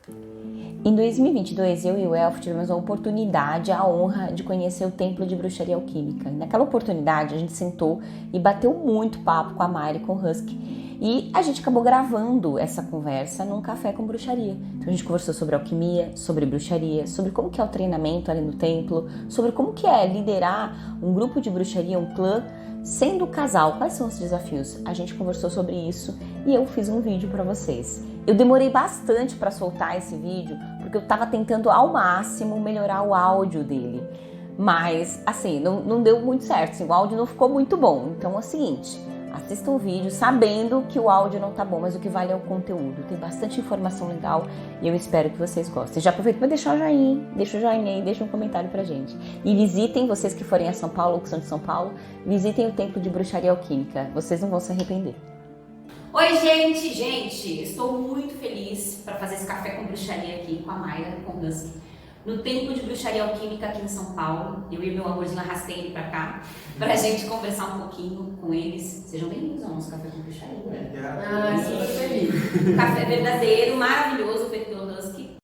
Em 2022, eu e o Elfo tivemos a oportunidade, a honra de conhecer o Templo de Bruxaria Alquímica. Naquela oportunidade, a gente sentou e bateu muito papo com a Mari e com o Husky. E a gente acabou gravando essa conversa num café com bruxaria. Então a gente conversou sobre alquimia, sobre bruxaria, sobre como que é o treinamento ali no templo, sobre como que é liderar um grupo de bruxaria, um clã, sendo casal, quais são os desafios? A gente conversou sobre isso e eu fiz um vídeo para vocês. Eu demorei bastante para soltar esse vídeo porque eu estava tentando ao máximo melhorar o áudio dele. Mas, assim, não deu muito certo, assim, o áudio não ficou muito bom. Então é o seguinte, assista o vídeo sabendo que o áudio não tá bom, mas o que vale é o conteúdo. Tem bastante informação legal e eu espero que vocês gostem. Já aproveito para deixar o joinha, deixa o joinha aí, deixa um comentário pra gente. E visitem, vocês que forem a São Paulo ou que são de São Paulo, visitem o Templo de Bruxaria Alquímica. Vocês não vão se arrepender. Oi, gente, estou muito feliz para fazer esse café com bruxaria aqui com a Mayra, com o Husky, no Templo de Bruxaria Alquímica aqui em São Paulo. Eu e meu amorzinho arrastei ele para cá, para a gente conversar um pouquinho com eles. Sejam bem-vindos ao nosso café com bruxaria. Super feliz. Café verdadeiro, maravilhoso, feito pelo Husky.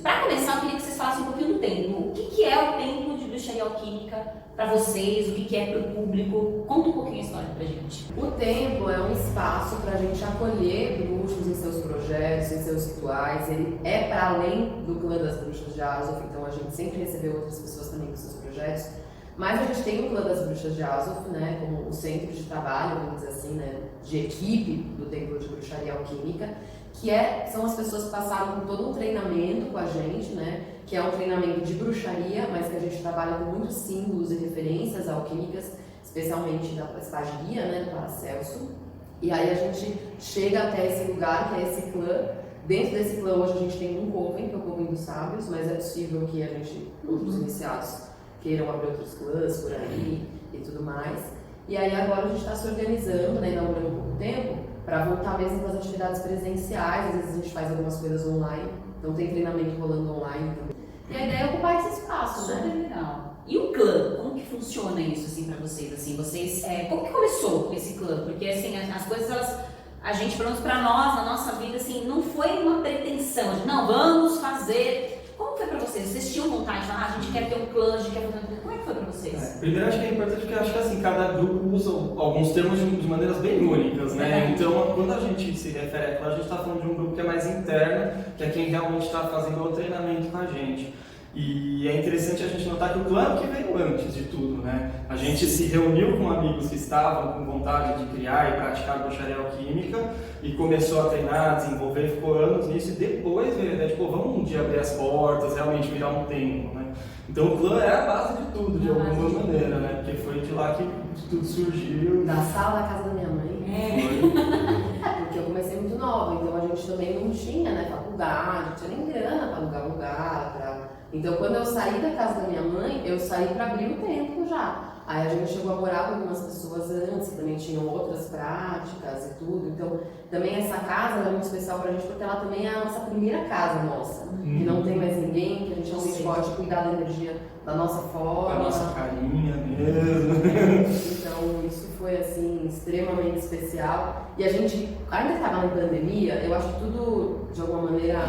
Para começar, eu queria que vocês falassem um pouquinho do templo. O que é o Templo de Bruxaria Alquímica para vocês? O que é para o público? Conta um pouquinho a história pra gente. O templo é um espaço para a gente acolher bruxos em seus projetos, em seus rituais. Ele é para além do clã das bruxas de Azoth, então a gente sempre recebeu outras pessoas também com seus projetos. Mas a gente tem o clã das bruxas de Azoth, né, como o centro de trabalho, vamos dizer assim, né, de equipe do Templo de Bruxaria Alquímica, que são as pessoas que passaram por todo um treinamento com a gente, né, que é um treinamento de bruxaria, mas que a gente trabalha com muitos símbolos e referências alquímicas, especialmente da Espagia, né, do Paracelso. E aí a gente chega até esse lugar, que é esse clã. Dentro desse clã hoje a gente tem um coven, que é o Coven dos Sábios, mas é possível que a gente, outros iniciados, queiram abrir outros clãs por aí e tudo mais. E aí agora a gente está se organizando, né, inaugurando um pouco tempo, para voltar mesmo com as atividades presenciais. Às vezes a gente faz algumas coisas online, então tem treinamento rolando online também. E a ideia é ocupar esse espaço, né? Super legal. E o clã, como que funciona isso assim para vocês? Assim, como que começou esse clã? Porque assim, as coisas, a gente, pelo menos para nós, na nossa vida, assim, não foi uma pretensão de não, vamos fazer. Como foi pra vocês? Vocês tinham vontade de falar, a gente quer ter um clã, a gente quer fazer um clã? Como é que foi pra vocês? Primeiro acho que é importante porque acho que assim, cada grupo usa alguns termos de maneiras bem únicas, né? Então, quando a gente se refere a clã, a gente está falando de um grupo que é mais interno, que é quem realmente está fazendo o treinamento com a gente. E é interessante a gente notar que o clã é o que veio antes de tudo, né? A gente se reuniu com amigos que estavam com vontade de criar e praticar bruxaria alquímica e começou a treinar, desenvolver, ficou anos nisso e depois veio a ideia de, vamos um dia abrir as portas, realmente virar um templo, né? Então o clã é a base de tudo, de alguma maneira, né? Porque foi de lá que tudo surgiu. Da sala da casa da minha mãe. Porque eu comecei muito nova, então a gente também não tinha, né, faculdade, não tinha nem grana para alugar lugar, Então, quando eu saí da casa da minha mãe, eu saí para abrir o templo já. Aí a gente chegou a morar com algumas pessoas antes, que também tinham outras práticas e tudo. Então, também essa casa é muito especial pra gente, porque ela também é a nossa primeira casa nossa. Que não tem mais ninguém, que a gente realmente pode cuidar da energia da nossa forma. Da nossa carinha mesmo. Então, isso foi, assim, extremamente especial. E a gente, ainda estava na pandemia, eu acho que tudo, de alguma maneira,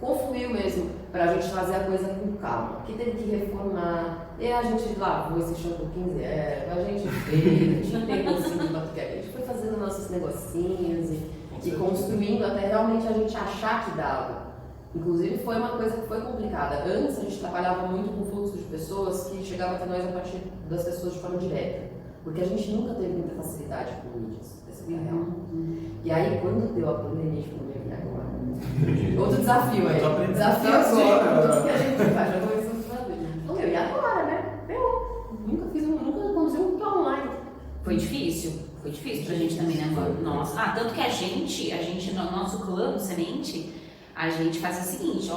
confluiu mesmo pra gente fazer a coisa com calma. Que teve que reformar, e a gente lavou esse chão por 15 euros, a gente fez, tinha tempo assim de batuque, a gente foi fazendo nossos negocinhos e construindo até realmente a gente achar que dava. Inclusive foi uma coisa que foi complicada. Antes a gente trabalhava muito com fluxo de pessoas que chegavam até nós a partir das pessoas de forma direta. Porque a gente nunca teve muita facilidade com mídias, essa é a real. E aí quando deu a pandemia, a gente falou, e agora? Outro desafio aí. Desafio agora. Tudo que a gente faz, já começamos a fazer. Então, e agora, né? Eu nunca conduzi um plano online. Foi difícil pra gente também, né? Nossa. Tanto que a gente, no nosso clã, no Semente, a gente faz o seguinte,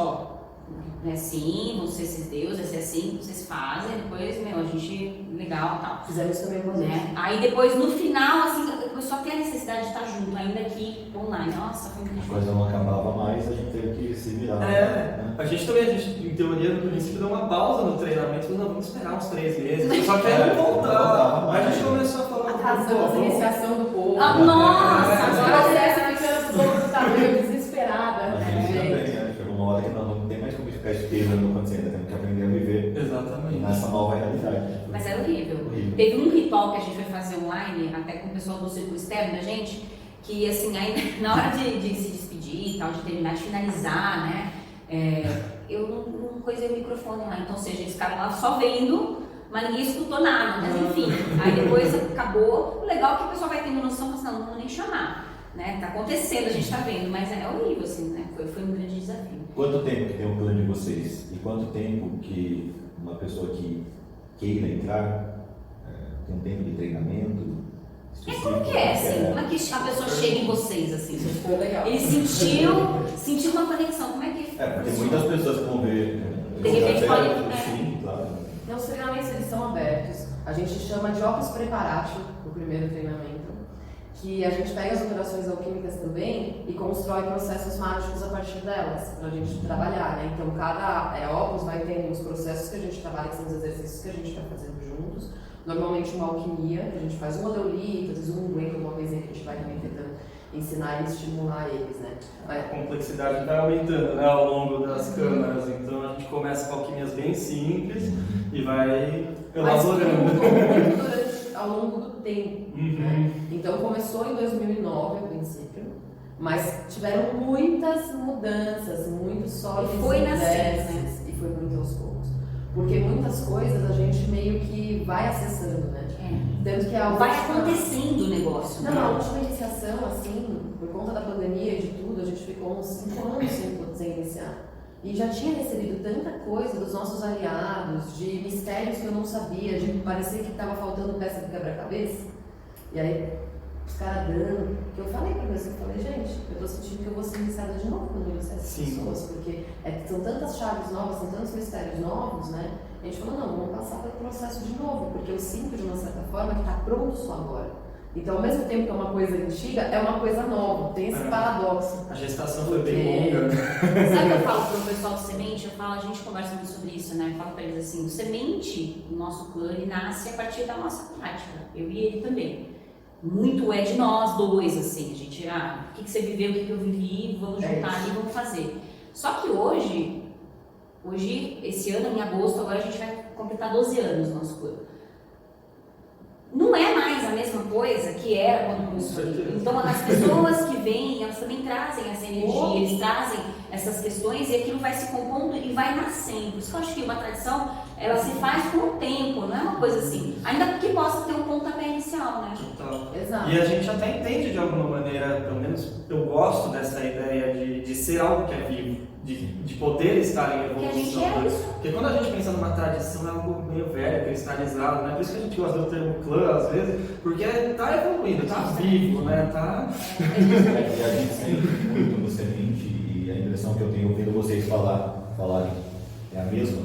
é assim, vão ser esses deuses, vai ser assim, vocês fazem, depois, a gente, legal e tal. Fizemos também com Né? Aí depois, no final, assim, começou a ter a necessidade de estar junto, ainda aqui online. Nossa, foi muito A difícil. coisa não acabava mais, a gente teve que se virar. Né? A gente também, em teoria, no princípio, deu uma pausa no treinamento, falou, não, vamos esperar uns 3 meses, só quero voltar. Aí a gente começou a falar, atrasamos a iniciação do povo. Nossa, agora essa ficando o povo tá meio desesperada. A gente também, né? Chegou uma hora que não tem mais como ficar esperando acontecer, ainda temos que aprender a viver Exatamente. nessa nova realidade. Mas era horrível. Horrível. Teve um ritual que a gente foi fazer online, até com o pessoal do círculo externo da gente, que assim, aí, na hora de se despedir e tal, de terminar, de finalizar, né? Eu não coisei o microfone lá, então, ou seja, eles ficaram lá só vendo, mas ninguém escutou nada, mas enfim. Aí depois acabou. O legal é que o pessoal vai tendo noção, mas não vamos nem chamar. Né? Tá acontecendo, a gente tá vendo, mas é horrível, assim, né? Foi um grande desafio. Quanto tempo que tem um clã de vocês? E quanto tempo que uma pessoa que queira entrar tem um tempo de treinamento? Como que é, assim? Como é que a pessoa chega em vocês, assim? Foi legal. Ele sentiu uma conexão, como é que Porque muitas pessoas que vão ver. De repente pode. Sim, claro. Então, os treinamentos eles são abertos. A gente chama de Opus Preparatio, o primeiro treinamento, que a gente pega as operações alquímicas também e constrói processos mágicos a partir delas, para a gente trabalhar, né? Então, cada Opus vai ter os processos que a gente trabalha, que são os exercícios que a gente vai fazendo juntos. Normalmente uma alquimia, que a gente faz um modelito, às vezes um unguento, uma coisinha que a gente vai também tentando ensinar e estimular eles, né? A complexidade vai aumentando, né, ao longo das câmaras, então a gente começa com alquimias bem simples e vai elaborando. Muito ao longo do tempo, né? Então começou em 2009 a princípio, mas tiveram muitas mudanças, muito sólidas foi nascendo, né? E foi muito aos poucos. Porque muitas coisas a gente meio que vai acessando, né? Tanto que Vai acontecendo o negócio. Não, a última iniciação, assim, por conta da pandemia e de tudo, a gente ficou uns 5 anos sem iniciar. E já tinha recebido tanta coisa dos nossos aliados, de mistérios que eu não sabia, de parecer que estava faltando peça do quebra-cabeça. E aí, os caras dando, que eu falei pra você, eu falei, gente, eu tô sentindo que eu vou ser iniciada de novo quando eu iniciar essas pessoas, porque são tantas chaves novas, são tantos mistérios novos, né? A gente falou, não, vamos passar pelo processo de novo, porque eu sinto de uma certa forma que está pronto só agora. Então, ao mesmo tempo que é uma coisa antiga, é uma coisa nova, tem esse paradoxo. A gestação foi bem longa. Sabe o que eu falo pro pessoal do Semente? A gente conversa muito sobre isso, né? Eu falo pra eles assim, o Semente, o nosso clã, ele nasce a partir da nossa prática, eu e ele também. Muito é de nós dois, assim, a gente, o que você viveu, o que eu vivi, vamos juntar ali, vamos fazer. Só que hoje, esse ano, em agosto, agora a gente vai completar 12 anos no nosso clã. Não é mais a mesma coisa que era quando começou. Então, as pessoas que vêm, elas também trazem essa energia, eles trazem essas questões e aquilo vai se compondo e vai nascendo. Por isso que eu acho que uma tradição, ela se faz com o tempo, não é uma coisa assim. Ainda que possa ter um pontapé inicial, né? Total. Exato. E a gente até entende de alguma maneira, pelo menos eu gosto dessa ideia de ser algo que é vivo, de poder estar em evolução. Porque a gente é isso. Porque quando a gente pensa numa tradição, é algo meio velho, cristalizado, né? Por isso que a gente gosta do termo clã, às vezes, porque tá evoluindo, tá vivo, né? E a gente sente muito no Semente, e a impressão que eu tenho ouvindo vocês falarem é a mesma,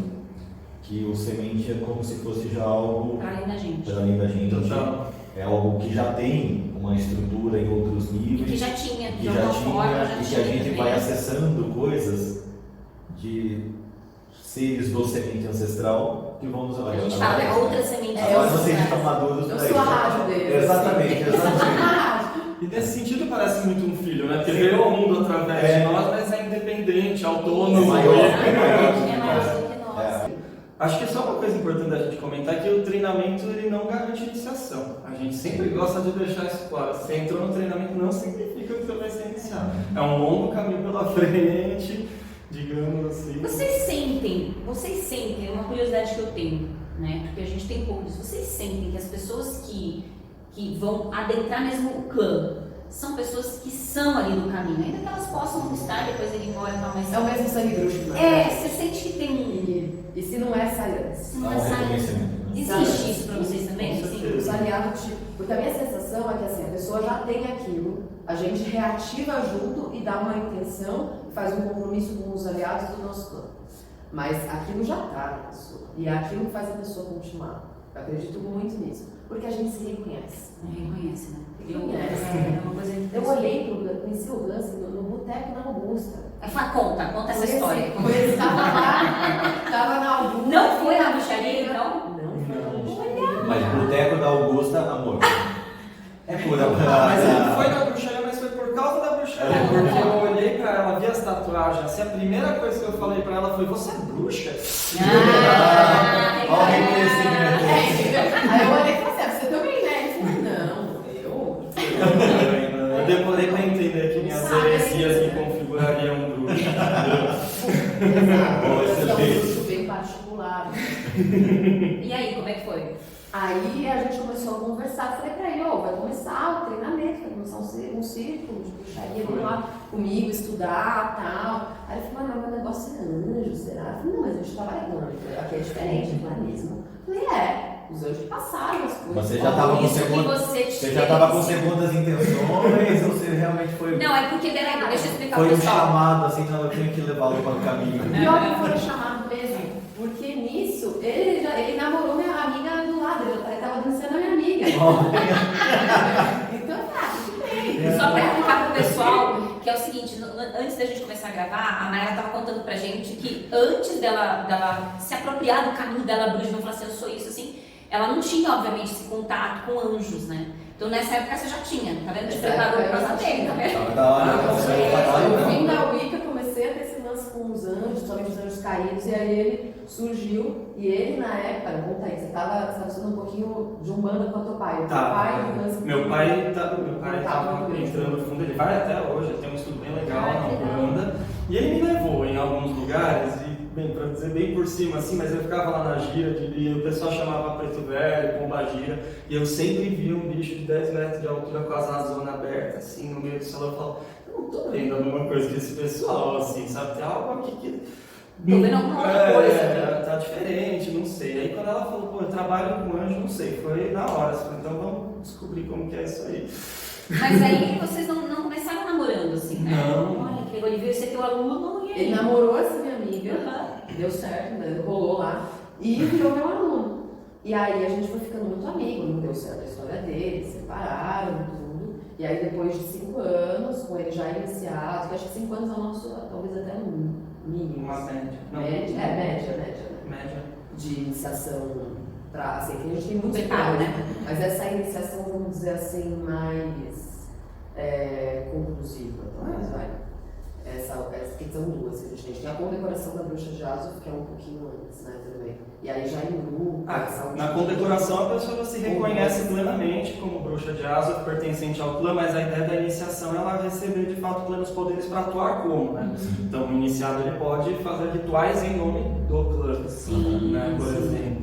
que o Semente é como se fosse já algo Para além da gente. para além da gente. Total. É algo que já tem uma estrutura em outros níveis. Que já tinha, que de já alguma tinha, forma, já e que tinha a gente também. vai acessando coisas de seres do semente ancestral que vão nos A gente fala, é outra semente. Agora vocês estão maduros para Eu isso. sou a rádio deles. Exatamente. E nesse sentido parece muito um filho, né? Porque veio ao mundo através de nós, mas é independente, autônomo. maior. É maior do que nós. Acho que só uma coisa importante da gente comentar é que o treinamento ele não garante iniciação. A gente sempre gosta de deixar isso claro. Se você entrou no treinamento, não significa que você vai ser iniciado. É um longo caminho pela frente, digamos assim. Vocês sentem, é uma curiosidade que eu tenho, né? Porque a gente tem pouco disso. Vocês sentem que as pessoas que vão adentrar mesmo o clã são pessoas que são ali no caminho, ainda que elas possam estar depois ir embora e tal, mas É o mesmo sangue bruxo, né? você sente que tem um. E se não é, sai antes. Se não é saída. reconhecimento. Existe isso pra vocês também? Com Sim. certeza. Os aliados, porque a minha sensação é que assim, a pessoa já tem aquilo, a gente reativa junto e dá uma intenção e faz um compromisso com os aliados do nosso clã. Mas aquilo já está na pessoa. E é aquilo que faz a pessoa continuar. Eu acredito muito nisso. Porque a gente se reconhece. Reconhece, né? Reconhece. É uma coisa Eu olhei pro Gus, conheci o Gus no boteco na Augusta. Conta essa história. Ele estava lá, estava na Augusta. Não foi na bruxaria, então? Não foi. Mas boteco da Augusta, amor. É pura. Mas ele foi na bruxaria, mas foi por causa da bruxaria. Porque eu olhei pra ela, vi as tatuagens, assim, a primeira coisa que eu falei pra ela foi, você é bruxa? Olha o reconhecimento. Aí eu olhei e falei assim, você também, né? Ele falou, não, eu. Eu demorei pra entender que minhas heresias me configurariam bruxa. Exato, isso bem particular. E aí, como é que foi? Aí a gente começou a conversar, falei pra ele, vai começar o treinamento, vai começar um círculo de bruxaria, vamos lá comigo estudar e tal. Aí ele falou, mas meu negócio é anjo, será? Eu falei, não, mas a gente trabalha com anjo, aqui é diferente, não é mesmo? Eu falei, os anjos passaram as coisas. Você já estava com Isso que segundas. Você já estava com segundas intenções ou você realmente foi. Não, é porque, deixa eu explicar Foi pro um pessoal. chamado, assim, não, eu tenho que levá-lo para o caminho. Pior que foi chamado mesmo, porque nisso ele namorou minha amiga do lado, ele estava dançando a minha amiga. Então, tudo bem. Só para explicar pro pessoal, que é o seguinte, antes da gente começar a gravar, a Mayra estava contando pra gente que antes dela se apropriar do caminho dela bruxa, não falar assim, eu sou isso, assim, ela não tinha, obviamente, esse contato com anjos, né? Então nessa época você já tinha, tá vendo? Te preparou pra saber, tá vendo? No fim da Wicca eu comecei a ter esse lance com os anjos, principalmente os anjos caídos, e aí ele surgiu, e ele na época, conta aí, você estava estudando um pouquinho de Umbanda com o teu pai. O teu pai Meu pai estava entrando no fundo, ele vai até hoje, ele tem um estudo bem legal na Umbanda, e ele me levou em alguns lugares, e bem, para dizer bem por cima assim, mas eu ficava lá na gira, e o pessoal chamava Preto Velho, Pomba Gira, e eu sempre via um bicho de 10 metros de altura com as asas abertas, assim, no meio do salão, eu falava, eu não tô vendo a mesma coisa que esse pessoal, assim, sabe, tem algo aqui que... Tô vendo alguma outra coisa. Tá diferente, não sei. Aí quando ela falou, pô, eu trabalho com anjo, não sei, foi na hora, assim, então vamos descobrir como que é isso aí. Mas aí vocês não começaram namorando, assim, né? Não. Olha, que legal, ele veio ser teu aluno e aí... Ele namorou essa minha amiga, deu certo, né? Rolou lá, e virou meu aluno. E aí a gente foi ficando muito amigo, não deu certo a história dele, separaram, tudo. E aí depois de 5 anos, com ele já iniciado, que acho que 5 anos é o nosso, talvez até um mínimo. Uma média. Não. Média, né? Média. De iniciação pra, assim, que a gente tem muitos Pecado, planos, né? mas essa iniciação, vamos dizer assim, mais conclusiva. Então, vai. Essa que são duas que a gente tem. Tem a condecoração da bruxa de Azov, que é um pouquinho antes, né, também. E aí já em grupo. Na condecoração a pessoa se reconhece plenamente como bruxa de Azov, pertencente ao clã, mas a ideia da iniciação é ela receber de fato plenos poderes para atuar como, né? Então o iniciado ele pode fazer rituais em nome do clã, né, por exemplo.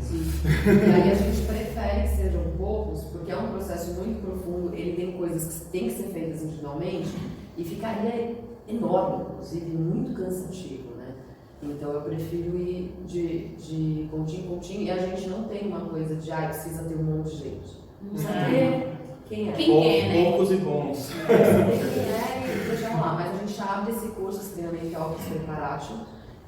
E aí a gente prefere que sejam poucos, porque é um processo muito profundo, ele tem coisas que têm que ser feitas individualmente e ficaria enorme, inclusive muito cansativo, né? Então eu prefiro ir de pontinho em pontinho, e a gente não tem uma coisa de precisa ter um monte de gente. Precisa ter quem é. Né? Poucos e bons. Quem é e deixa lá, mas a gente abre esse curso, esse treinamento que é Opus Preparatio,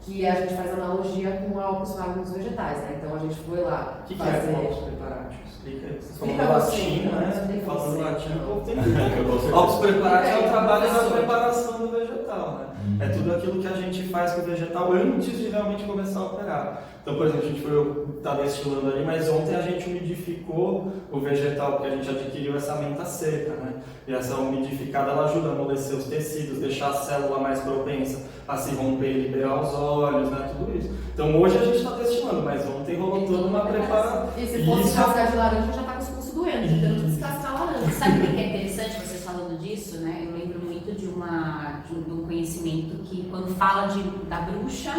que a gente faz analogia com a Opus Magnus Vegetais, né? Então a gente foi lá O que fazer... é Opus Preparatio? Explica aí. Você falou Explica latim, você, né? explica Falando você. latim, o povo tem Opus Preparatio é o trabalho da preparação do vegetal, né? É tudo aquilo que a gente faz com o vegetal antes de realmente começar a operar. Então, por exemplo, a gente está destilando ali, mas ontem a gente umidificou o vegetal, porque a gente adquiriu essa menta seca, né? E essa umidificada ela ajuda a amolecer os tecidos, deixar a célula mais propensa a se romper e liberar os óleos, né? Tudo isso. Então hoje a gente está destilando, mas ontem rolou toda uma preparação. E se fosse cascar de laranja, já está com os pulsos doendo, de tanto descascar a laranja. Sabe o que é interessante vocês falando disso, né? Eu lembro muito de um conhecimento que quando fala da bruxa,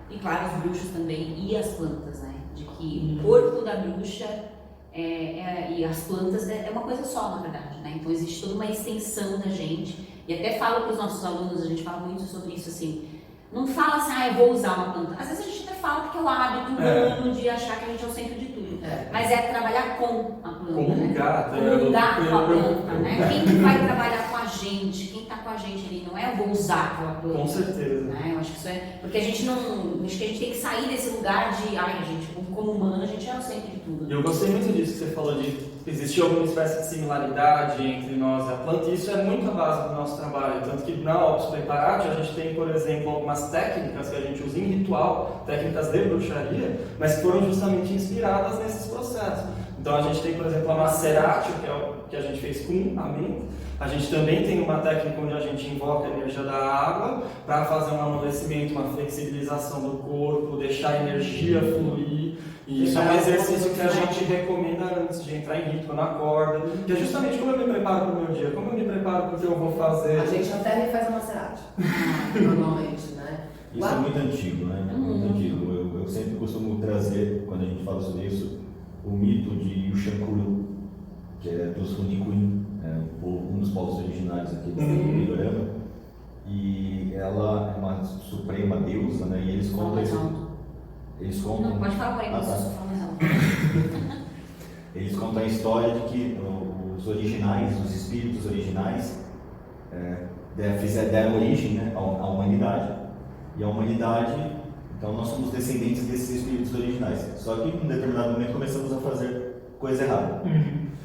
e claro, os bruxos também, e as plantas, né? De que o corpo da bruxa e as plantas é uma coisa só, na verdade, né? Então existe toda uma extensão da gente, e até falo para os nossos alunos, a gente fala muito sobre isso, assim, não fala assim, eu vou usar uma planta. Às vezes a gente até fala porque é o hábito humano de achar que a gente é o centro de tudo. Mas é trabalhar com a planta, Comungar, né? Comungar com a planta, né? Quem vai trabalhar com a gente, quem tá com a gente ali, não é eu vou usar aquela planta. Com certeza. Né? Eu acho que isso é. Porque a gente não. Acho que a gente tem que sair desse lugar de. Ai, gente, como humano, a gente é o centro de tudo. E eu gostei muito disso que você falou de existir alguma espécie de similaridade entre nós e a planta, e isso é muito a base do nosso trabalho. Tanto que na Opus Preparatio a gente tem, por exemplo, algumas técnicas que a gente usa em ritual, técnicas de bruxaria, mas que foram justamente inspiradas nesses processos. Então a gente tem, por exemplo, a Maceratio, que é o que a gente fez com a menta. A gente também tem uma técnica onde a gente invoca a energia da água para fazer um amolecimento, uma flexibilização do corpo, deixar a energia fluir. E isso é um exercício que a gente recomenda antes de entrar em rito, quando acorda, que é justamente como eu me preparo para o meu dia, como eu me preparo para o que eu vou fazer. A gente até refaz a Maserati, normalmente, né? Isso é muito antigo, né? Muito antigo. Eu sempre costumo trazer, quando a gente fala sobre isso, o mito de Yushankuru, que é dos Runicuin, um dos povos originários aqui do Pindorama. E ela é uma suprema deusa, né? E eles contam isso. Eles contam. Não, pode falar para ele, Eles contam a história de que os originais, os espíritos originais, deram origem, né, à humanidade. E a humanidade, então nós somos descendentes desses espíritos originais. Só que em um determinado momento começamos a fazer coisa errada.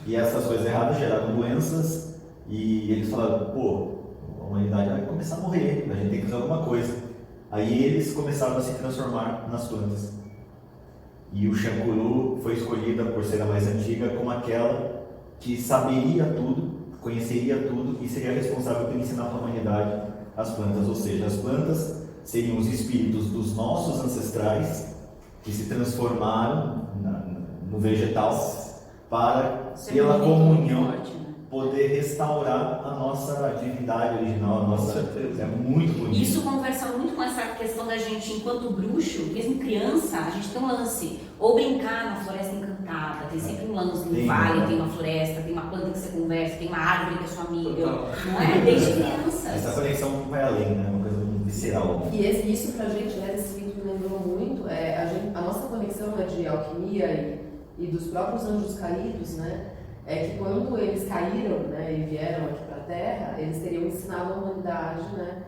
E essas coisas erradas geraram doenças e eles falaram, pô, a humanidade vai começar a morrer, a gente tem que fazer alguma coisa. Aí eles começaram a se transformar nas plantas. E o Shankuru foi escolhida por ser a mais antiga como aquela que saberia tudo, conheceria tudo e seria responsável por ensinar para a humanidade as plantas. Ou seja, as plantas seriam os espíritos dos nossos ancestrais que se transformaram no vegetal para, pela comunhão, poder restaurar a nossa divindade original, a nossa. É muito bonito. Isso conversa muito com essa questão da gente, enquanto bruxo, mesmo criança, a gente tem um lance, ou brincar na floresta encantada, tem sempre um lance no vale, tem uma floresta, tem uma planta que você conversa, tem uma árvore que é sua amiga, não é? Desde criança. Essa conexão vai além, né? Uma coisa muito visceral. E isso pra gente, né, esse mito me lembrou muito, a nossa conexão, né, de alquimia e dos próprios anjos caídos, né? É que quando eles caíram, né, e vieram aqui para a Terra, eles teriam ensinado a humanidade, né,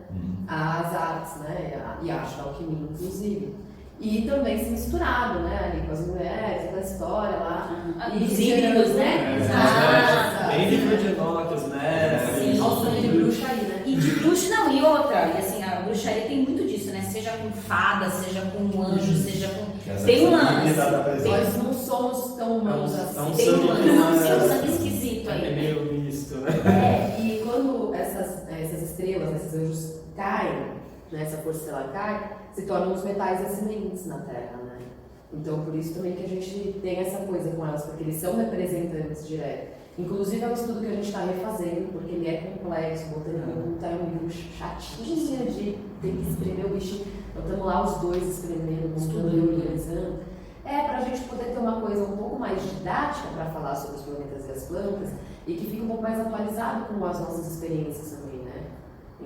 as artes, né, e a arte da alquimia, inclusive. E também se misturado, né, ali com as mulheres, com a história lá. E os híbridos, né? Bem de Enoch, né? Sim, ao sonho de bruxaria, né? E de bruxo, não, e outra, e assim, a bruxaria tem muito disso, né? Seja com fada, seja com anjo, seja com... Tem um lance. Nós não somos tão humanos assim. Tem um sangue esquisito aí. É meio misto, né? E quando essas estrelas, esses anjos caem, né, essa força estelar cai, se tornam os metais ascendentes na Terra, né? Então, por isso também que a gente tem essa coisa com elas, porque eles são representantes diretos. Inclusive, é um estudo que a gente está refazendo, porque ele é complexo, botânico é um livro chatinho de ter que escrever o bichinho. Então, estamos lá os dois escrevendo, montando e organizando. Para a gente poder ter uma coisa um pouco mais didática para falar sobre os planetas e as plantas e que fique um pouco mais atualizado com as nossas experiências também, né?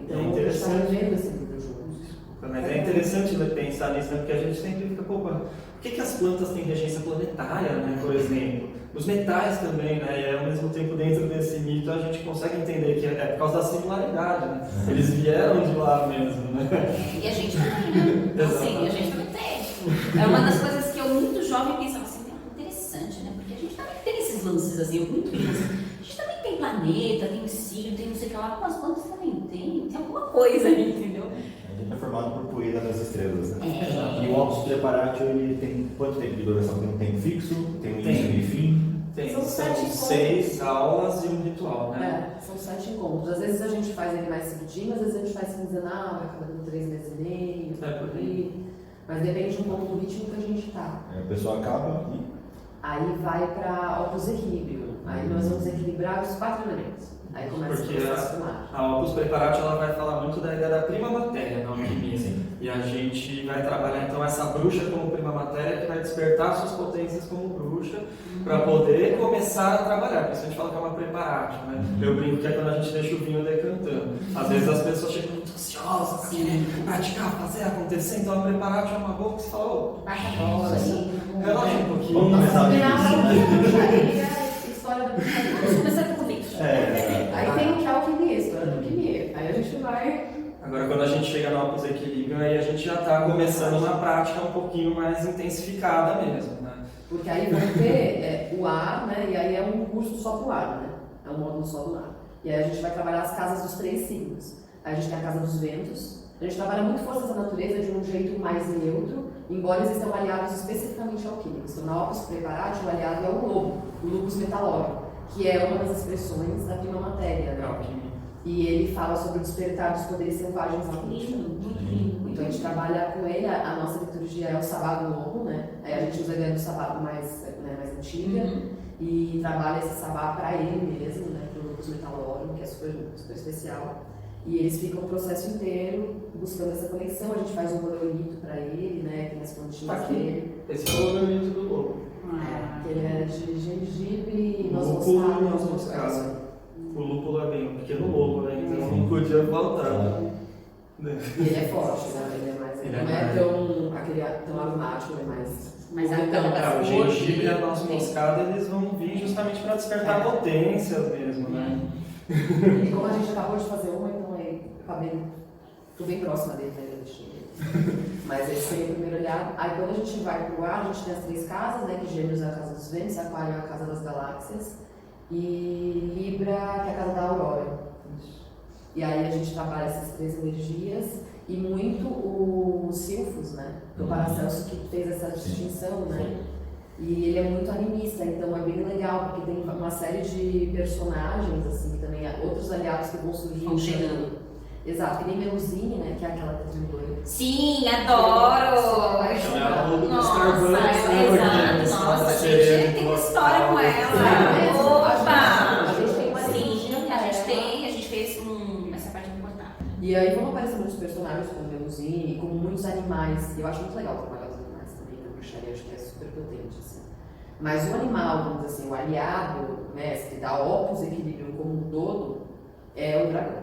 Então, a gente está revendo esse livro juntos. Mas é interessante pensar nisso, né? Porque a gente sempre fica, pô, por que as plantas têm regência planetária, né? Por exemplo, os metais também, né? E ao mesmo tempo, dentro desse mito, a gente consegue entender que é por causa da singularidade, né? Eles vieram de lá mesmo, né? E a gente também, né? Assim, a gente também tem. É uma das coisas que eu, muito jovem, pensava assim, interessante, né? Porque a gente também tem esses lances assim, eu muito penso. A gente também tem planeta, tem signo, tem não sei o que lá, mas as plantas também tem alguma coisa aí, entendeu? A gente é formado por poeira das estrelas, né? E o Opus Preparatio, ele tem quanto tempo de duração? Tem um tempo fixo? Tem um início e fim? São 6 aulas e um ritual, né? São 7 encontros. Às vezes a gente faz ele mais seguidinho, às vezes a gente faz quinzenal, vai cada 3 meses e meio, por aí. Mas depende um pouco do ritmo que a gente tá. Aí a pessoa acaba e... Aí vai para Opus Equilíbrio. Aí nós vamos equilibrar os 4 elementos. Aí começa Porque o processo do mar. a Opus Preparatio, ela vai falar muito da ideia da prima matéria na alquimia. E a gente vai trabalhar então essa bruxa como prima matéria que vai despertar suas potências como bruxa para poder começar a trabalhar. Por isso a gente fala que é uma preparatio, né? Eu brinco que é quando a gente deixa o vinho decantando. Às vezes as pessoas chegam muito ansiosas, querem praticar, fazer acontecer. Então a preparatio é uma boa que você fala, Baixa a bola aí. relaxa um pouquinho. Vamos começar Bruxaria, história da bruxaria. Vamos começar com isso. Aí tem o que é alquimista, vai... Agora, quando a gente chega no Opus Equilíbrio, aí a gente já está começando uma prática um pouquinho mais intensificada mesmo, né? Porque aí vão ter o ar, né? E aí é um curso só pro ar, né? É um módulo só do ar. E aí a gente vai trabalhar as casas dos 3 signos. Aí a gente tem a casa dos ventos. A gente trabalha muito forças da natureza de um jeito mais neutro, embora eles estejam aliados especificamente ao alquímicos. Então, na Opus Preparati, o aliado é o lobo, o lupus metalórico, que é uma das expressões da prima matéria, né? E ele fala sobre o despertar dos poderes selvagens na política. Então a gente trabalha com ele, a nossa liturgia é o sábado novo, né? Aí a gente usa a ideia do sábado mais antiga e trabalha esse sábado para ele mesmo, né? Para o lupus metalórico, que é super, super especial. E eles ficam o processo inteiro buscando essa conexão. A gente faz um bolorito para ele, né? Tem as pontinhas dele. Esse é o bolorito do lobo. Ele é de gengibre e noz Lúpulo e noz moscada. moscada. O lúpulo é bem um pequeno lobo, né? Então não podia faltar. E ele é forte, né? Ele é mais. Ele é Não é mais- tão aromático, ele é mais. Mas a então, cada O gengibre e a noz moscada, eles vão vir justamente para despertar potências mesmo, né? E como a gente acabou de fazer uma, então aí tô bem próxima dele, né? Mas esse seria o primeiro olhar. Aí quando a gente vai pro ar, a gente tem as 3 casas, né? Que Gêmeos é a casa dos ventos, Aquário é a casa das galáxias e Libra, que é a casa da aurora. E aí a gente trabalha essas 3 energias e muito os silfos, né? O Paracelso que fez essa distinção, né? E ele é muito animista, então é bem legal, porque tem uma série de personagens, assim, que também outros aliados que vão surgindo. Vão chegando. Exato, que nem Melusine, né? Que é aquela que tem doido. Sim, adoro! É a lobo do Nossa, Starbucks, né? exato. Nossa, a gente tem uma história com ela. Opa! A gente tem uma Sim, energia a gente fez essa parte importante. E aí vão aparecer muitos personagens como Melusine, como muitos animais. E eu acho muito legal trabalhar os animais também na bruxaria, acho que é super potente, assim. Mas o animal, vamos dizer assim, o aliado, mestre, da Opus Equilíbrio como um todo, é o dragão.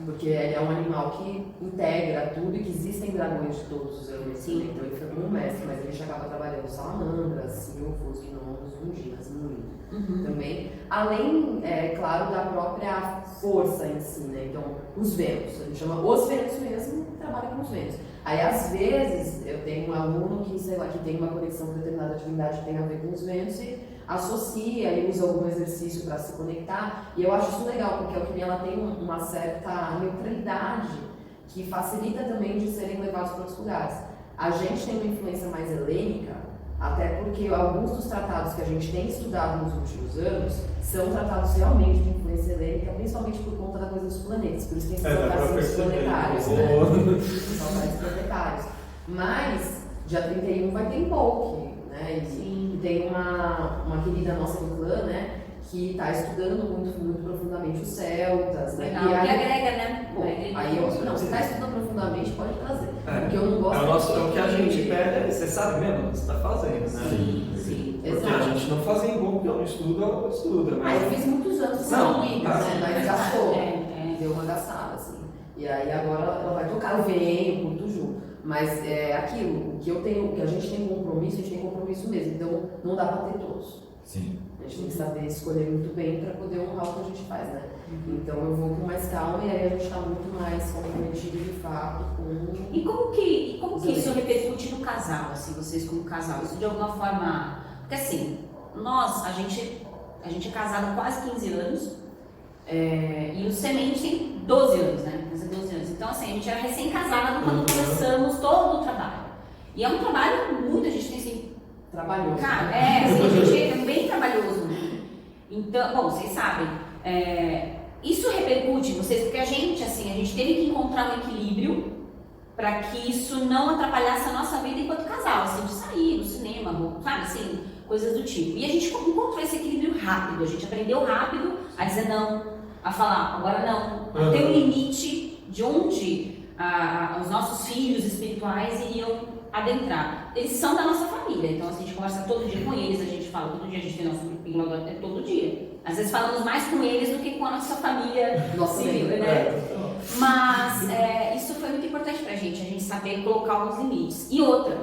Porque ele é um animal que integra tudo e que existem dragões de todos os elementos. Sim. Então ele foi como um mestre, mas a gente acaba trabalhando salamandras, silfos, gnomos, unginas, muito. Também, além, claro, da própria força em si, né? Então, os ventos, a gente chama os ventos mesmo, trabalha com os ventos. Aí, às vezes, eu tenho um aluno que, sei lá, que tem uma conexão com determinada divindade que tem a ver com os ventos e associa e usa algum exercício para se conectar. E eu acho isso legal, porque a alquimia ela tem uma certa neutralidade que facilita também de serem levados para outros lugares. A gente tem uma influência mais helênica, até porque alguns dos tratados que a gente tem estudado nos últimos anos são tratados realmente de influência helênica, principalmente por conta da coisa dos planetas, por isso que tem esses altares planetários, né? Os altares planetários. Mas, dia 31 vai ter em Polk, né? E tem uma querida nossa do clã, né? Que está estudando muito profundamente os celtas, né? Legal, E aí, agrega, né? bom, aí não, você está estudando profundamente, pode trazer. Porque eu não gosto O que a gente pede, você sabe mesmo o que você está fazendo, né? Sim. Porque a gente não faz em bom, porque eu não estudo, eu estudo. Ah, eu fiz muitos anos com Não, amigas, tá. né? Mas gastou, É. deu uma gastada, assim. E aí agora ela vai tocar, eu venho, curto junto. Mas é aquilo, o que a gente tem compromisso, a gente tem compromisso mesmo. Então não dá para ter todos. Sim. A gente tem que saber escolher muito bem para poder honrar o que a gente faz, né? Então eu vou com mais calma e aí a gente está muito mais comprometido de fato com... E como que isso repercute no casal, assim, vocês como casal? Isso de alguma forma... Porque assim, a gente é casado há quase 15 anos e o Semente tem 12 anos, né? 12 anos. Então assim, a gente era recém-casado quando começamos todo o trabalho. E é um trabalho muito, a gente tem assim... Trabalhoso. Cara, assim, a gente é bem trabalhoso, né? Então, bom, vocês sabem, isso repercute em vocês, porque a gente teve que encontrar um equilíbrio para que isso não atrapalhasse a nossa vida enquanto casal, assim, de sair no cinema, sabe, assim, coisas do tipo. E a gente encontrou esse equilíbrio rápido, a gente aprendeu rápido a dizer não, a falar agora não, a ter um limite de onde os nossos filhos espirituais iriam adentrar. Eles são da nossa família, então assim, a gente conversa todo dia com eles, a gente fala todo dia, a gente tem nosso grupinho lá todo dia. Às vezes falamos mais com eles do que com a nossa família civil, né? Mas isso foi muito importante pra gente, a gente saber colocar os limites. E outra,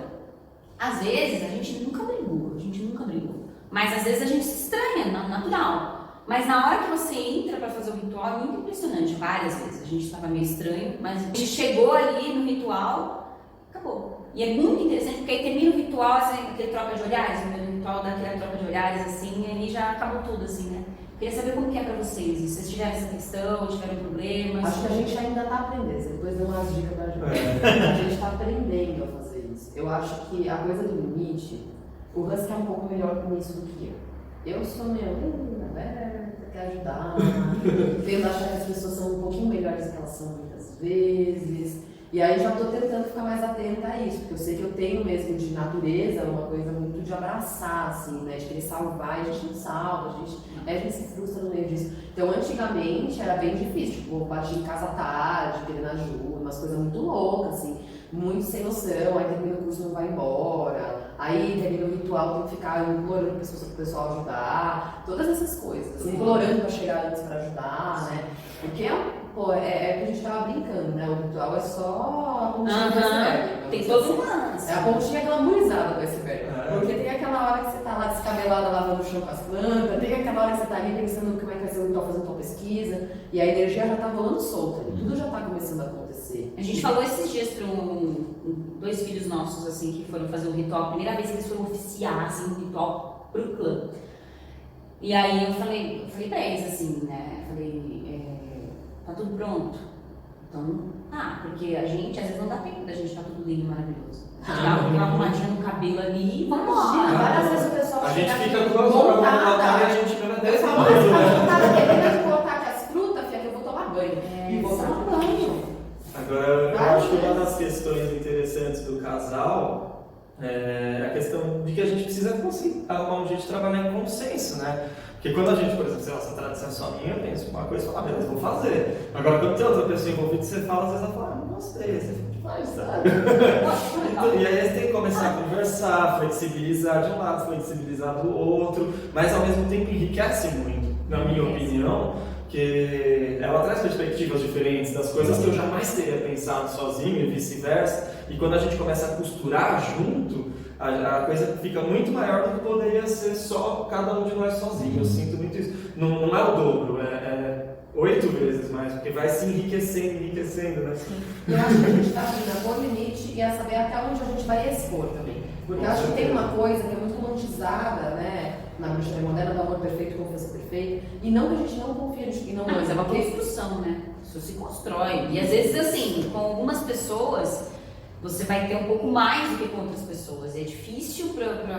às vezes a gente nunca brigou, mas às vezes a gente se estranha, natural. Mas na hora que você entra para fazer o ritual, é muito impressionante, várias vezes. A gente estava meio estranho, mas a gente chegou ali no ritual, acabou. E é muito interessante, porque aí termina o ritual, assim, aquele troca de olhares, o ritual daquela troca de olhares, assim, e aí já acabou tudo, assim, né? Queria saber como que é pra vocês, se vocês tiveram essa questão, tiveram problemas. Acho que a gente ainda tá aprendendo, você depois deu umas dicas pra gente. A gente tá aprendendo a fazer isso. Eu acho que a coisa do limite, o Husky é um pouco melhor com isso do que eu. Eu sou meio aberta, quer ajudar, tendo achar que as pessoas são um pouquinho melhores do que elas são muitas vezes. E aí já estou tentando ficar mais atenta a isso, porque eu sei que eu tenho mesmo de natureza uma coisa muito de abraçar, assim, né? De querer salvar, e a gente não salva, a gente se frustra no meio disso. Então, antigamente era bem difícil, tipo, eu batia em casa tarde, querendo ajuda, umas coisas muito loucas, assim, muito sem noção, aí termina o curso não vai embora, aí termina o ritual, tem que ficar implorando para o pessoal ajudar, todas essas coisas, assim, implorando para chegar antes para ajudar, né? Porque pô, é que a gente tava brincando, né? O ritual é só a pontinha do iceberg. Tem todo um lance. É a pontinha glamourizada do iceberg. Porque tem aquela hora que você tá lá descabelada lavando o chão com as plantas, tem aquela hora que você tá ali pensando como é que vai ser o ritual, fazendo tua pesquisa, e a energia já tá rolando solta, tudo já tá começando a acontecer. A gente falou esses dias para dois filhos nossos, assim, que foram fazer o ritual, a primeira vez que eles foram oficiar, assim, o ritual pro clã. E aí eu falei pra eles, assim, né? Tá tudo pronto? Então, porque a gente, às vezes não dá tempo da gente tá tudo lindo, maravilhoso. A gente dá uma arrumadinha no cabelo ali e vamos embora. Várias vezes o pessoal A gente chega fica aqui 2 horas montada. no altar e a gente vira 10 Eu falo, mas você tá querendo cortar aqui as frutas, filha, que eu vou tomar banho. E vou tomar banho. Agora, eu acho que uma das questões interessantes do casal é a questão de que a gente precisa conseguir arrumar um jeito de trabalhar em consenso, né? Porque quando a gente, por exemplo, sei lá, essa tradição é só minha, eu penso uma coisa e falo, beleza, vou fazer. Agora, quando tem outra pessoa envolvida, você fala, às vezes ela fala, não gostei, você faz, sabe? E aí você tem que começar a conversar, flexibilizar de um lado, flexibilizar do outro, mas ao mesmo tempo enriquece muito, na minha opinião, que ela traz perspectivas diferentes das coisas que eu jamais teria pensado sozinho e vice-versa, e quando a gente começa a costurar junto, a coisa fica muito maior do que poderia ser só cada um de nós sozinho. Eu sinto muito isso. Não é o dobro, é 8 vezes mais, porque vai se enriquecendo, né? Eu acho que a gente está aprendendo a pôr limite e a saber até onde a gente vai expor também. Porque eu acho que tem uma coisa que é muito romantizada, né? Na bruxaria moderna, do amor perfeito, confiança perfeita. E não que a gente não confia, e não Mas é uma porque construção, né? Isso se constrói. E às vezes, assim, com algumas pessoas, você vai ter um pouco mais do que com outras pessoas. É difícil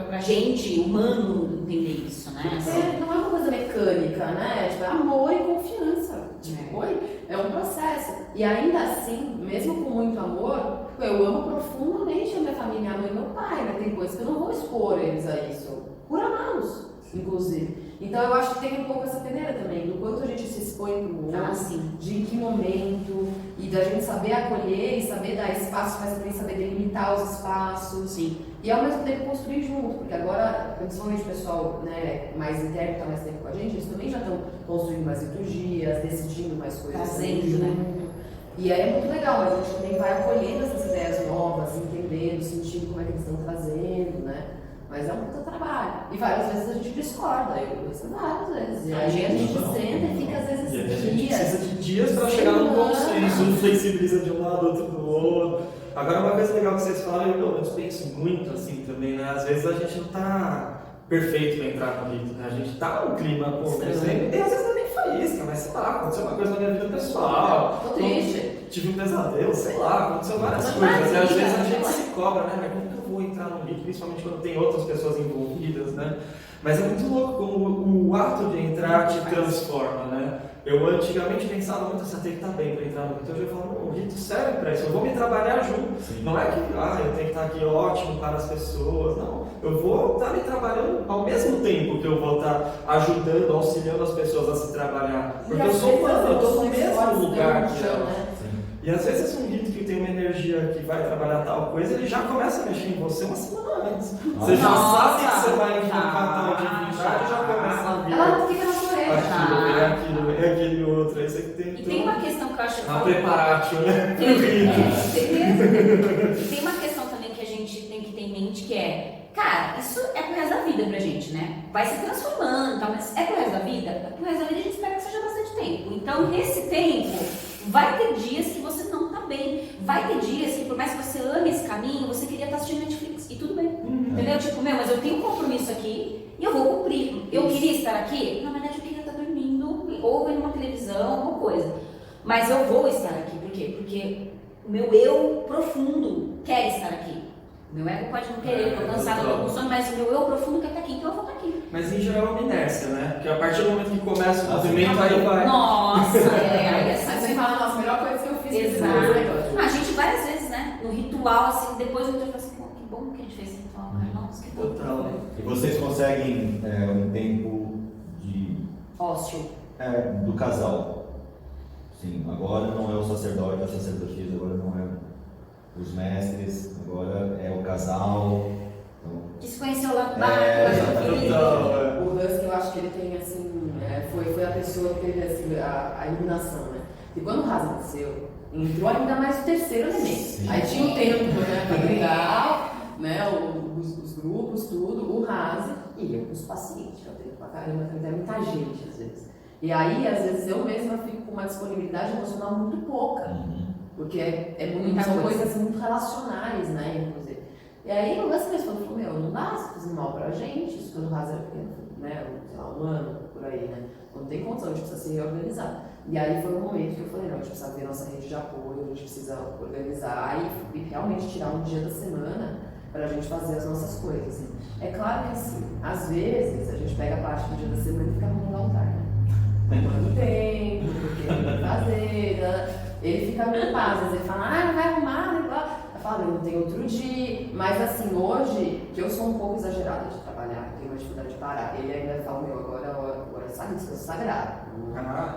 pra gente, humano, entender isso, né? Assim, não é uma coisa mecânica, né? Tipo, é amor e confiança. Tipo, é um processo. E ainda assim, mesmo com muito amor, eu amo profundamente a minha família, minha mãe e meu pai, né? Tem coisas que eu não vou expor eles a isso. Por amá-los, inclusive. Então eu acho que tem um pouco essa peneira também, do quanto a gente se expõe pro outro, de em que momento, e da gente saber acolher e saber dar espaço, mas também saber delimitar os espaços. Sim. E ao mesmo tempo construir junto, porque agora, principalmente o pessoal, né, mais interno que está mais tempo com a gente, eles também já estão construindo mais liturgias, decidindo mais coisas. Trazendo, né? E aí é muito legal, mas a gente também vai acolhendo essas ideias novas, entendendo, sentindo como é que eles estão trazendo, né? Mas é um puta trabalho. E várias vezes a gente discorda, várias vezes. E aí a gente senta e fica às vezes E a gente dias. precisa de dias para chegar num consenso, um flexibiliza de um lado, outro do outro. Agora, uma coisa legal que vocês falam, eu pelo menos penso muito assim também, né? Às vezes a gente não tá perfeito para entrar no rito, né? A gente tá num clima acontecendo, e às vezes não é nem faísca, mas sei lá, aconteceu uma coisa na minha vida pessoal. Tô triste. Tive um pesadelo, sei lá, aconteceu várias coisas. E às vezes a gente se cobra, né? Mas como que eu vou entrar no rito, principalmente quando tem outras pessoas envolvidas, né? Mas é muito louco como o ato de entrar te transforma, né? Eu antigamente pensava muito assim, tem que estar bem para entrar no rito. Hoje eu falo, não, o rito serve para isso, eu vou me trabalhar junto. Sim. Não é que eu tenho que estar aqui ótimo para as pessoas, não. Eu vou estar me trabalhando ao mesmo tempo que eu vou estar ajudando, auxiliando as pessoas a se trabalhar. Porque eu sou humano, eu estou no mesmo lugar que elas. E às vezes um rito que tem uma energia que vai trabalhar tal coisa, ele já começa a mexer em você uma semana antes. Você já sabe que você vai invocar tal divindade e já começa a vir. Ela fica na sua aquele outro, aí você tem E tem uma questão que eu acho que uma preparátil, né? Tem uma questão também que a gente tem que ter em mente, que é Cara, isso é pro resto da vida pra gente, né? Vai se transformando, tá? Mas é pro resto da vida? É pro resto da vida, a gente espera que seja bastante tempo. Então, nesse tempo, vai ter dias que você não tá bem. Vai ter dias que, por mais que você ame esse caminho, você queria estar assistindo Netflix. E tudo bem. Entendeu? Tipo, mas eu tenho um compromisso aqui e eu vou cumprir. Eu queria estar aqui? Na verdade, eu queria estar dormindo ou vendo uma televisão, alguma coisa. Mas eu vou estar aqui. Por quê? Porque o meu eu profundo quer estar aqui. Meu ego pode não querer, eu tô cansado, eu tô com sono, mas o meu eu profundo quer estar aqui, então eu vou estar aqui. Mas em geral é uma inércia, né? Porque a partir do momento que começa o movimento, aí vai. Nossa, Aí você fala, nossa, a melhor coisa que eu fiz. Exato. A gente várias vezes, né? No ritual, assim, depois eu falo assim, pô, que bom que a gente fez esse ritual, né? Nossa, que bom. Total. E vocês conseguem um tempo de Ócio. do casal? Sim, agora não é o sacerdote, a sacerdotisa, agora não é os mestres, agora é o casal. Então, Que se conheceu lá no bar, O Husky, eu acho que ele tem, assim, foi a pessoa que teve assim, a iluminação, né? E quando o Raza nasceu, entrou ainda mais o terceiro elemento. Sim. Aí tinha o tempo, né, pra treinar, né, os grupos, tudo, o Raza e eu com os pacientes, eu tenho pra caramba, tem muita gente às vezes. E aí, às vezes, eu mesma fico com uma disponibilidade emocional muito pouca. Porque são coisas muito relacionais, né, inclusive. E aí, uma das pessoas falou, não dá se fazer mal pra gente, isso quando o Raza era pequeno, né, sei lá, um ano, por aí, né, não tem condição, a gente precisa se reorganizar. E aí foi um momento que eu falei, não, a gente precisa ver a nossa rede de apoio, a gente precisa organizar e realmente tirar um dia da semana pra gente fazer as nossas coisas. Assim. É claro que, assim, às vezes, a gente pega a parte do dia da semana e fica arrumando o altar, né? Quanto tempo, porque tem que fazer, né? Ele fica meio paz, às vezes ele fala, não vai arrumar, né? Eu falo, não tem outro dia. Mas assim, hoje, que eu sou um pouco exagerada de trabalhar, tenho uma dificuldade de parar, ele ainda fala, agora sabe, descanso sagrado.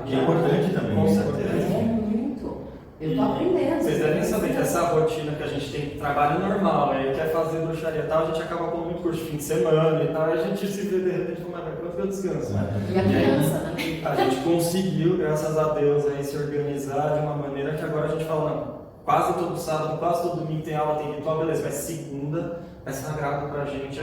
que é importante também. Com né? certeza. É muito. Eu tô aprendendo. Vocês devem saber que essa rotina que a gente tem, trabalho normal, aí quer fazer bruxaria e tal, a gente acaba com muito curso de fim de semana e tal, aí a gente se vê de repente como quanto que eu descanso, né? E a criança, né? A gente conseguiu, graças a Deus, aí, se organizar de uma maneira que agora a gente fala, não, quase todo sábado, quase todo domingo tem aula, tem ritual, beleza, mas segunda é sagrado pra gente,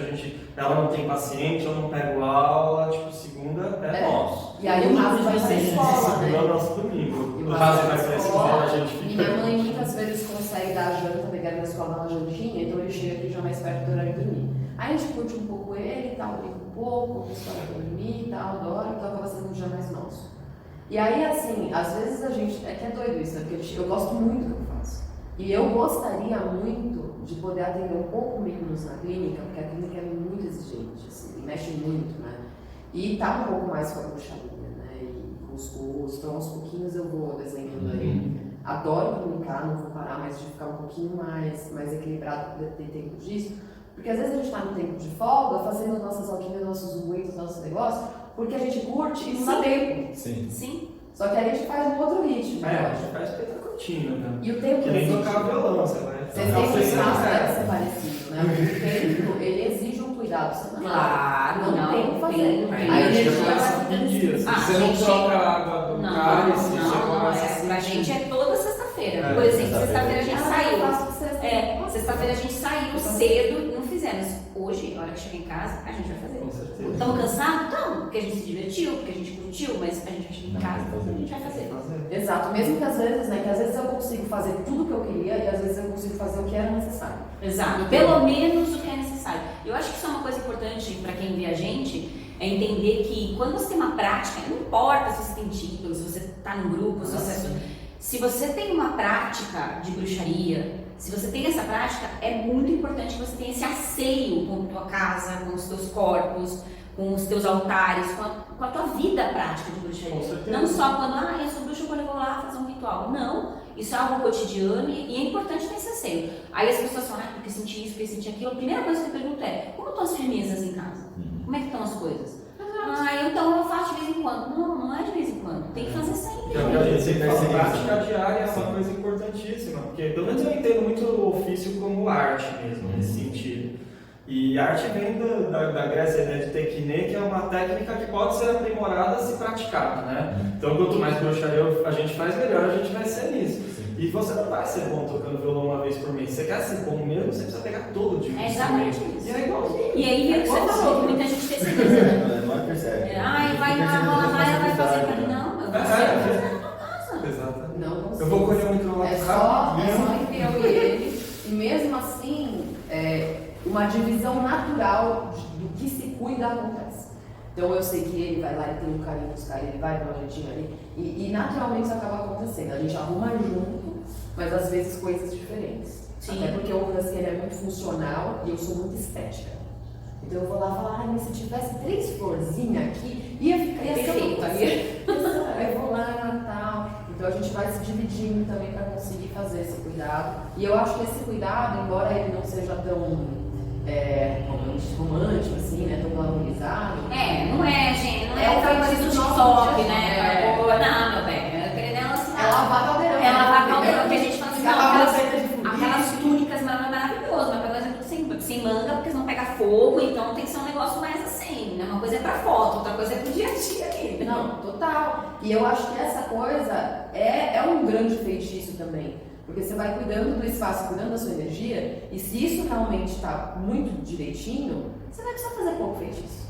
ela não tem paciente, eu não pego aula, tipo, segunda é nosso. E aí o Rafa vai pra escola, Segunda é o né? nosso domingo. O Rafa vai pra escola, a gente E fica... minha mãe muitas vezes consegue dar a janta, pegar na escola dar uma jantinha, então ele chega aqui já mais perto do horário de dormir. Aí a gente curte um pouco ele e tal, brinca um pouco, a pessoa vai dormir e tal, adora, então acaba sendo um dia mais nosso. E aí, assim, às vezes a gente, é que é doido isso, né? Porque eu gosto muito do que eu faço. E eu gostaria muito de poder atender um pouco menos na clínica, porque a clínica é muito exigente, assim, mexe muito, né? E tá um pouco mais com a bruxaria, né? E com os cursos, então aos pouquinhos eu vou desenhando aí. Adoro comunicar, não vou parar, mas de ficar um pouquinho mais equilibrado para ter tempo disso. Porque às vezes a gente está no tempo de folga, fazendo nossas alquimias, nossos ungüentos, nossos negócios, porque a gente curte e não dá tempo. Sim. Sim. Só que a gente faz um outro ritmo. A né? gente faz peita contínua, né? E o tempo Que nem exige. tocar violão, você vai... Vocês têm que deve ser parecido, né? O tempo, ele exige um cuidado semanal. Claro, não, tem o que fazer. tem. A A gente energia vai passa ficando um dia. Se Ah, você não gente, troca a água do cálice, você não, começa a pra sentir. gente é toda sexta-feira. É, Por exemplo, sexta-feira. sexta-feira a gente Eu saiu. faço sexta. Sexta-feira a gente saiu cedo, não fizemos. Hoje, na hora que chega em casa, a gente vai fazer. Com certeza. Estamos cansados? Estamos, porque a gente se divertiu, porque a gente curtiu, mas a gente vai chegar em casa, a gente vai fazer. Exato, mesmo que às vezes, né? Que às vezes eu consigo fazer tudo o que eu queria e às vezes eu consigo fazer o que era necessário. Exato, pelo menos o que é necessário. Eu acho que isso é uma coisa importante para quem vê a gente, é entender que quando você tem uma prática, não importa se você tem título, se você está num grupo, se você tem uma prática de bruxaria, se você tem essa prática, é muito importante que você tenha esse asseio com a tua casa, com os teus corpos, com os teus altares, com a tua vida prática de bruxaria. Com certeza. Não só quando, eu sou bruxa quando eu vou lá fazer um ritual. Não, isso é algo cotidiano e é importante ter esse asseio. Aí as pessoas falam, porque senti isso, porque senti aquilo. A primeira coisa que eu pergunto é, como estão as firmezas em casa? Como é que estão as coisas? Então eu faço de vez em quando. Não é de vez em quando, tem que fazer sempre. Então, a gente sempre fala, prática diária é uma coisa importantíssima, porque pelo menos eu entendo muito o ofício como arte mesmo, nesse sentido. E arte vem da Grécia, né, de tekne, que é uma técnica que pode ser aprimorada se praticada, né? Então, quanto mais bruxaria a gente faz, melhor a gente vai ser nisso. E você não vai ser bom tocando violão uma vez por mês. Você quer ser bom mesmo, você precisa pegar todo dia. É exatamente isso. E é igualzinho. E aí vem o que você falou, que muita gente terceiriza. Não percebe. Ai, vai lá, a Maia vai fazer pra mim. Não, eu vou fazer na tua casa. Exato. Não consigo. Eu vou colher um microfone É só entre eu e ele. E mesmo assim, uma divisão natural do que se cuida acontece. Então eu sei que ele vai lá e tem um carinho dos caras, ele vai dar um jeitinho ali. E naturalmente isso acaba acontecendo. A gente arruma junto, mas às vezes coisas diferentes. Sim. Até porque o Husky ele é muito funcional e eu sou muito estética. Então eu vou lá e falo, mas se tivesse 3 florzinhas aqui, ia ser perfeito. Aí eu vou lá, Natal. Então a gente vai se dividindo também para conseguir fazer esse cuidado. E eu acho que esse cuidado, embora ele não seja tão romântico, assim, né? Tão valorizado. Não é, gente. Não É é o aquela coisa feitiço do do TikTok, nosso dia, né? Não, meu bem. Eu queria nela assim. É lavar caldeirão. É lavar caldeirão, que a gente fala assim, não, aquelas túnicas maravilhosas, mas pelo exemplo sem manga, porque senão pega fogo, então tem que ser um negócio mais assim, né? Uma coisa é pra foto, outra coisa é pro dia a dia aqui. Não, total. E eu acho que essa coisa é um grande feitiço também. Porque você vai cuidando do espaço, cuidando da sua energia, e se isso realmente está muito direitinho, você vai precisar fazer pouco feitiço.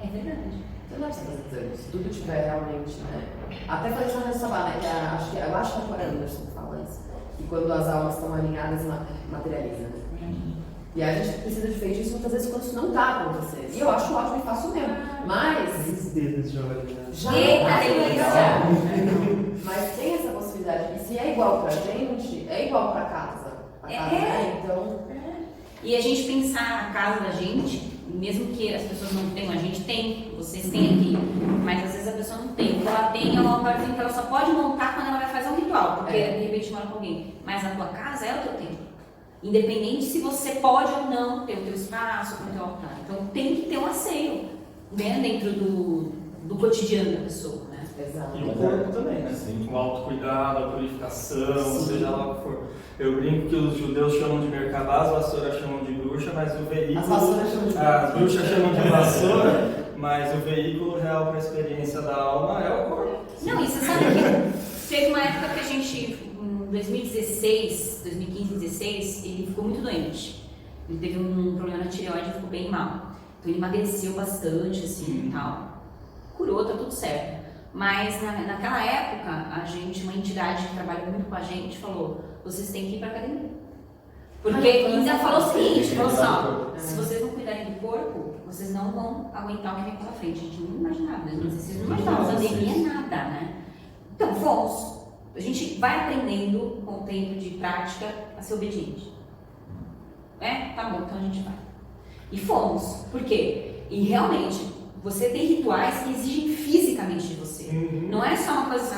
É verdade. Você não vai precisar fazer tanto, se tudo tiver realmente, né? Até falei isso nessa sabá, né? Eu acho que a Cora Anderson fala isso. Que quando as almas estão alinhadas, materializa, né? E a gente precisa de feitiço muitas vezes quando isso não está acontecendo. E eu acho ótimo e faço mesmo. Mas. Esses dedos de olho, né? Já Eita, delícia! Mas tem essa possibilidade. E se é igual pra gente, é igual pra casa. A casa, né? Então. E a gente pensar a casa da gente, mesmo que as pessoas não tenham, a gente tem, vocês têm aqui, mas às vezes a pessoa não tem. Quando ela tem, é uma parte que ela só pode montar quando ela vai fazer um ritual, porque de repente mora com alguém. Mas a tua casa é o teu templo. Independente se você pode ou não ter o teu espaço, o teu altar. Então tem que ter um asseio, né, dentro do cotidiano da pessoa, né? Exato. E o corpo também, né? Sim. O autocuidado, a purificação, seja lá o que for. Eu brinco que os judeus chamam de Merkabah, as vassouras chamam de bruxa, mas o veículo... As vassouras chamam de As bruxas chamam de vassoura, mas o veículo real para a experiência da alma é o corpo. Não, e você sabe que teve uma época que a gente, em 2016, 2015, 2016, ele ficou muito doente. Ele teve um problema na tireoide e ficou bem mal. Então ele emagreceu bastante, assim, e tal. Curou, tá tudo certo. Mas naquela época, uma entidade que trabalha muito com a gente, falou, vocês têm que ir pra academia. Porque ainda falou o seguinte, falou assim, ó, se vocês não cuidarem do corpo, vocês não vão aguentar o que vem pela frente. A gente não imaginava, né? Vocês não imaginavam pandemia, nada, né? Então, fomos. A gente vai aprendendo com o tempo de prática a ser obediente. Tá bom, então a gente vai. E fomos. Por quê? E realmente, você tem rituais que exigem fisicamente de você. Não é só uma coisa,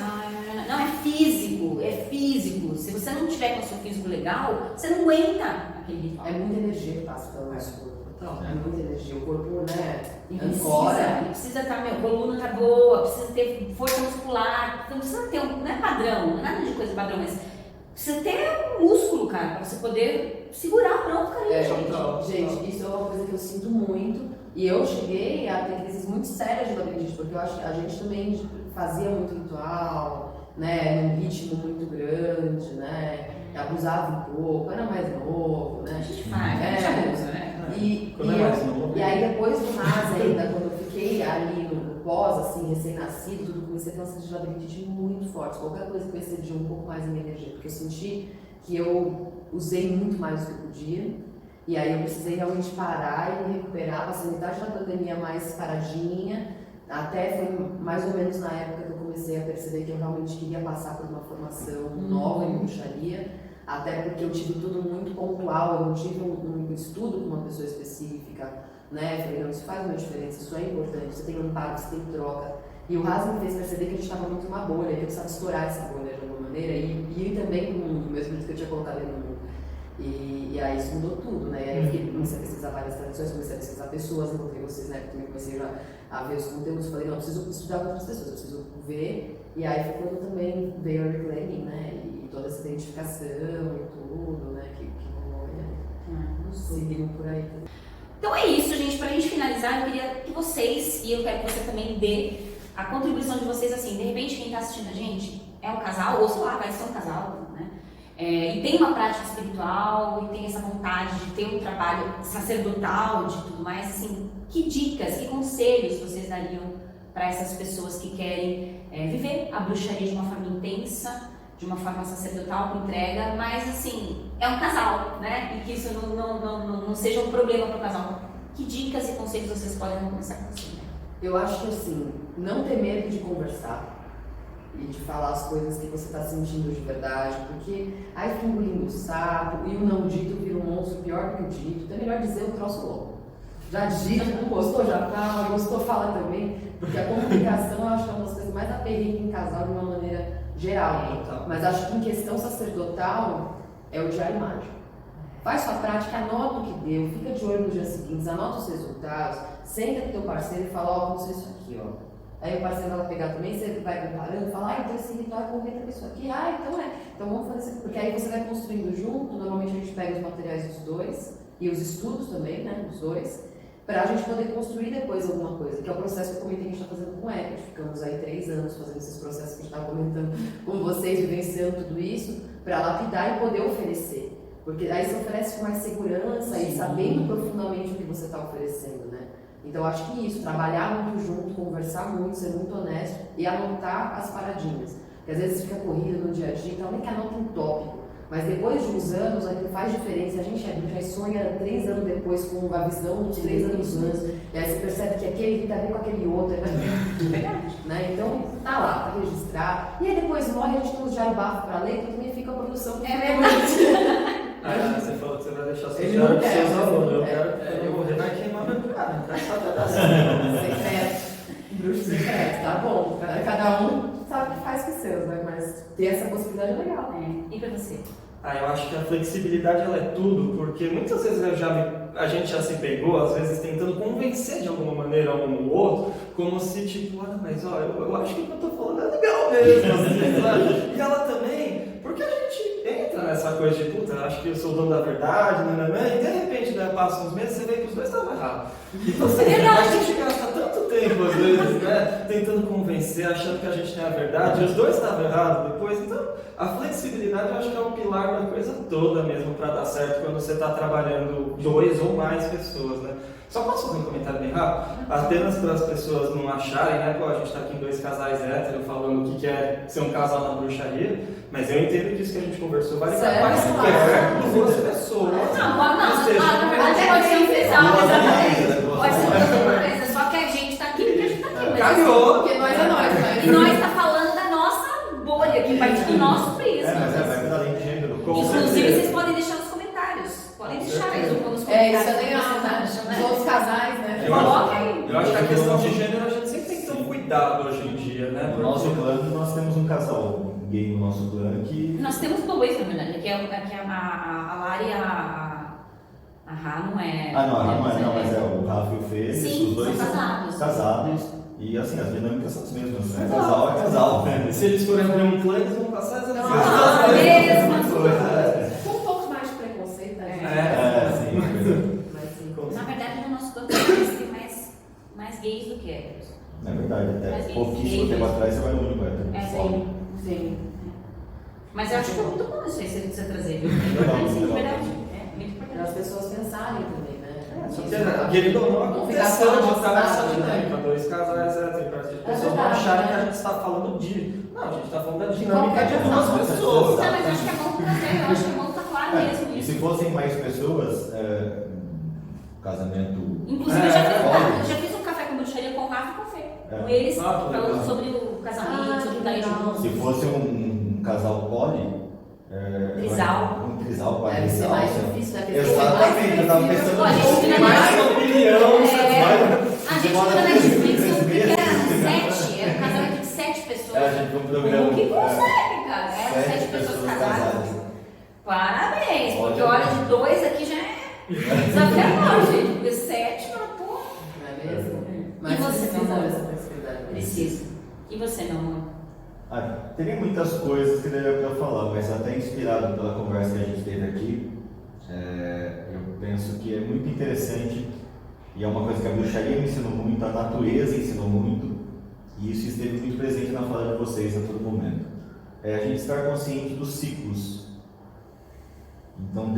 não, é físico, é físico. Se você não tiver com o seu físico legal, você não aguenta aquele ritual. É muita energia que passa pelo nosso corpo. É muita energia. O corpo, né? Ele Ancora. precisa estar, coluna tá boa, precisa ter força muscular. Então precisa ter não é padrão, não é nada de coisa padrão, mas precisa ter um músculo, cara, pra você poder segurar pronto, cara. Gente, isso é uma coisa que eu sinto muito. E eu cheguei a ter crises muito sérias de labirintite, porque eu acho que a gente também fazia muito ritual, né, num ritmo muito grande, né, abusava um pouco, era mais novo, né. A gente faz, a gente abusa, né? E aí depois do NAS ainda, quando eu fiquei ali no pós, assim, recém-nascido, tudo, comecei a ter uma crise de labirintite muito forte, qualquer coisa que eu excedia um pouco mais a minha energia, porque eu senti que eu usei muito mais do que eu podia. E aí eu precisei realmente parar e me recuperar, passei metade da pandemia mais paradinha, até foi mais ou menos na época que eu comecei a perceber que eu realmente queria passar por uma formação nova em bruxaria, até porque eu tive tudo muito pontual, eu não tive um estudo com uma pessoa específica, né? Falei, não, isso faz uma diferença, isso é importante, você tem amparo, você tem troca. E o Ras me fez perceber que a gente estava muito numa bolha, que eu precisava estourar essa bolha de alguma maneira e ir também para o mundo, mesmo que eu tinha colocado ele no mundo. E aí isso mudou tudo, né? E aí eu comecei a pesquisar várias tradições, comecei a pesquisar pessoas, encontrei vocês, né? Porque eu comecei a ver os conteúdos, falei, não, eu preciso estudar com outras pessoas, eu preciso ver. E aí foi quando também veio a reclaiming, né? E toda essa identificação e tudo, né? Que rolou, seguindo por aí. Então é isso, gente. Pra gente finalizar, eu queria que vocês, e eu quero que você também dê a contribuição de vocês, assim, de repente quem tá assistindo a gente é um casal, ou sei lá, vai ser um casal, né? e tem uma prática espiritual, e tem essa vontade de ter um trabalho sacerdotal, de tudo mais, assim, que dicas, que conselhos vocês dariam para essas pessoas que querem viver a bruxaria de uma forma intensa, de uma forma sacerdotal, com entrega, mas assim, é um casal, né? E que isso não seja um problema para o casal. Que dicas e conselhos vocês podem começar com você? Né? Eu acho que assim, não ter medo de conversar e de falar as coisas que você está sentindo de verdade, porque aí fica engolindo o sapo e o não dito vira um monstro pior que o dito, então é melhor dizer o troço logo. Já dito, não gostou, já fala, gostou, fala também, porque a comunicação eu acho que é uma das coisas mais aperreias em casal de uma maneira geral, mas acho que em questão sacerdotal é o diário mágico. Faz sua prática, anota o que deu, fica de olho nos dias seguintes, anota os resultados, senta com teu parceiro e fala, ó, aconteceu isso aqui, ó. Aí o parceiro vai pegar também, você vai comparando, fala, então esse ritual é correto com isso aqui, então vamos fazer isso, porque aí você vai construindo junto, normalmente a gente pega os materiais dos dois, e os estudos também, né, dos dois, para a gente poder construir depois alguma coisa, que é o processo que eu comentei que a gente está fazendo com o Eckert. Ficamos aí 3 anos fazendo esses processos que a gente estava comentando com vocês, vivenciando tudo isso, para lapidar e poder oferecer. Porque aí você oferece com mais segurança e sabendo profundamente o que você está oferecendo, né? Então acho que isso, trabalhar muito junto, conversar muito, ser muito honesto e anotar as paradinhas. Porque às vezes fica corrido no dia a dia, então nem que anota um tópico. Mas depois de uns anos, aquilo faz diferença. A gente já sonha 3 anos depois com a visão dos 3 anos antes. E aí você percebe que aquele tem a ver com aquele outro. Né? Então, tá lá, tá registrado. E aí depois morre, a gente tem os diário bafo pra ler, então também fica a produção. Você falou que você vai deixar seu diário para seus alunos. Eu vou vai queimar meu cara, não quero saber secreto. Bruxo secreto, tá bom. Cada um sabe o que faz com os seus, né? Mas ter essa possibilidade é legal. E pra você? Eu acho que a flexibilidade ela é tudo, porque muitas vezes a gente já se pegou, às vezes, tentando convencer de alguma maneira um ou outro, como se tipo, mas ó, eu acho que o que eu tô falando é legal mesmo, assim, sabe? E ela também, porque a gente entra nessa coisa de, puta, acho que eu sou o dono da verdade, e de repente, né, passam uns meses, você vê que os dois estavam errados. Então, a gente gasta tanto tempo, às vezes, né, tentando convencer, achando que a gente tem a verdade, e os dois estavam errados depois, então, a flexibilidade eu acho que é um pilar da coisa toda mesmo para dar certo quando você está trabalhando 2 ou mais pessoas, né? Só posso fazer um comentário bem rápido? Apenas para as pessoas não acharem, né? Pô, a gente está aqui em 2 casais héteros falando o que é ser um casal na bruxaria, mas eu entendo que isso que a gente conversou vale para qualquer 2 pessoas. Não, na verdade pode ser um casal, pode ser uma coisa, só que a gente está aqui porque a gente está aqui. Calhou! Porque nós é nós, né? E nós está falando da nossa bolha, que parte do nosso prisma. Mas vai dar além de gênero. Inclusive, vocês podem deixar nos comentários. Podem deixar isso nos comentários. Isso é legal, né? Os outros casais, né? Eu acho que a questão de gênero a gente sempre tem que ter um cuidado hoje em dia, né? No nosso clã, nós temos um casal gay no nosso clã que... Nós temos 2, na verdade, que é a Lara e a Rá, não é... não, a Rá não é, mas é o Rafa e o Fê, sim, os dois são casados. E assim, as dinâmicas são as mesmas, né? Casal é casal. Se eles forem abrir um clã, eles vão passar essa Com um pouco mais de preconceito, né? Sim. Na verdade, no nosso clã tem mais gays do que héteros. É verdade, até Mas pouquíssimo tempo atrás você vai no único hétero. Sim. Mas eu acho que é muito bom isso aí você trazer, viu? Legal. Verdade. Muito importante. Para as pessoas pensarem também, né? Só que, querido ou não, aconteceu de estar nessa dinâmica, 2 casais héteros, as pessoas não acharem que a gente está falando de... Não, a gente está falando da dinâmica de 2 pessoas. Não, mas eu acho que é bom trazer, eu acho que é bom estar claro mesmo. E se fossem mais pessoas, casamento... Inclusive, eu já fiz um café com bruxaria com o Rafa e com o Fê. Com eles, falando sobre o casamento, sobre o daí juntos. Se fosse um casal poli... Trisal. Um trisal, Deve ser mais difícil, né? Exatamente, eu estava pensando Pô, a gente fica Mais na opinião, A gente fica na Netflix, o que era? 7? Era um casamento de 7 pessoas. A gente viu um programa. O que consegue, cara? Eram 7 pessoas casadas. Parabéns, porque olha, de 2 aqui já é desafiador, gente. Porque 7, pô. Não é mesmo? Mas E você, precisa meu amor? dessa flexibilidade. Preciso. E você, meu amor? Teria muitas coisas que daria para falar, mas até inspirado pela conversa que a gente teve aqui, eu penso que é muito interessante e é uma coisa que a bruxaria me ensinou muito, a natureza ensinou muito, e isso esteve muito presente na fala de vocês a todo momento. A gente estar consciente dos ciclos Então,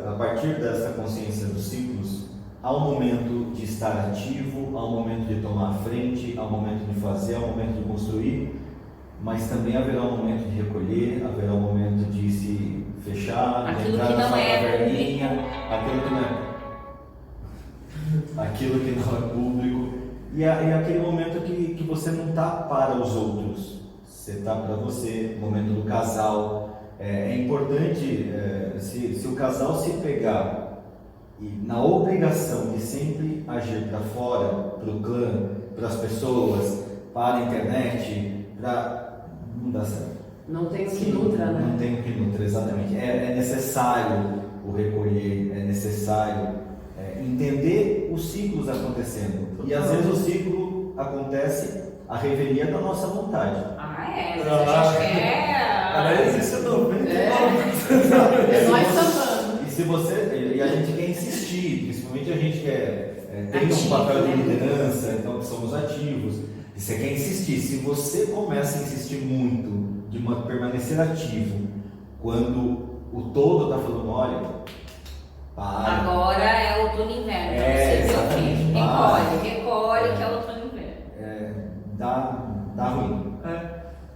a partir desta consciência dos ciclos, há um momento de estar ativo, há um momento de tomar a frente, há um momento de fazer, há um momento de construir, mas também haverá um momento de recolher, haverá um momento de se fechar, de Aquilo entrar que na não sua é caverninha, aquilo que não é público, e é aquele momento que você não está para os outros, você está para você, o momento do casal. É importante, se o casal se pegar e na obrigação de sempre agir para fora, para o clã, para as pessoas, para a internet, não dá certo. Não tem o que nutra, né? Não tem o que nutra, exatamente. É necessário o recolher, é necessário entender os ciclos acontecendo. E às vezes o ciclo acontece a revelia da nossa vontade. A gente quer... Aliás, isso é 99%. É nós sambando. E a gente quer insistir, principalmente a gente tem um Ativo, papel de né? liderança, então que somos ativos. E você quer insistir. Se você começa a insistir muito de permanecer ativo, quando o todo está falando, olha, para. Agora é outono e inverno. Exatamente. Recolhe que é outono e inverno. Dá ruim.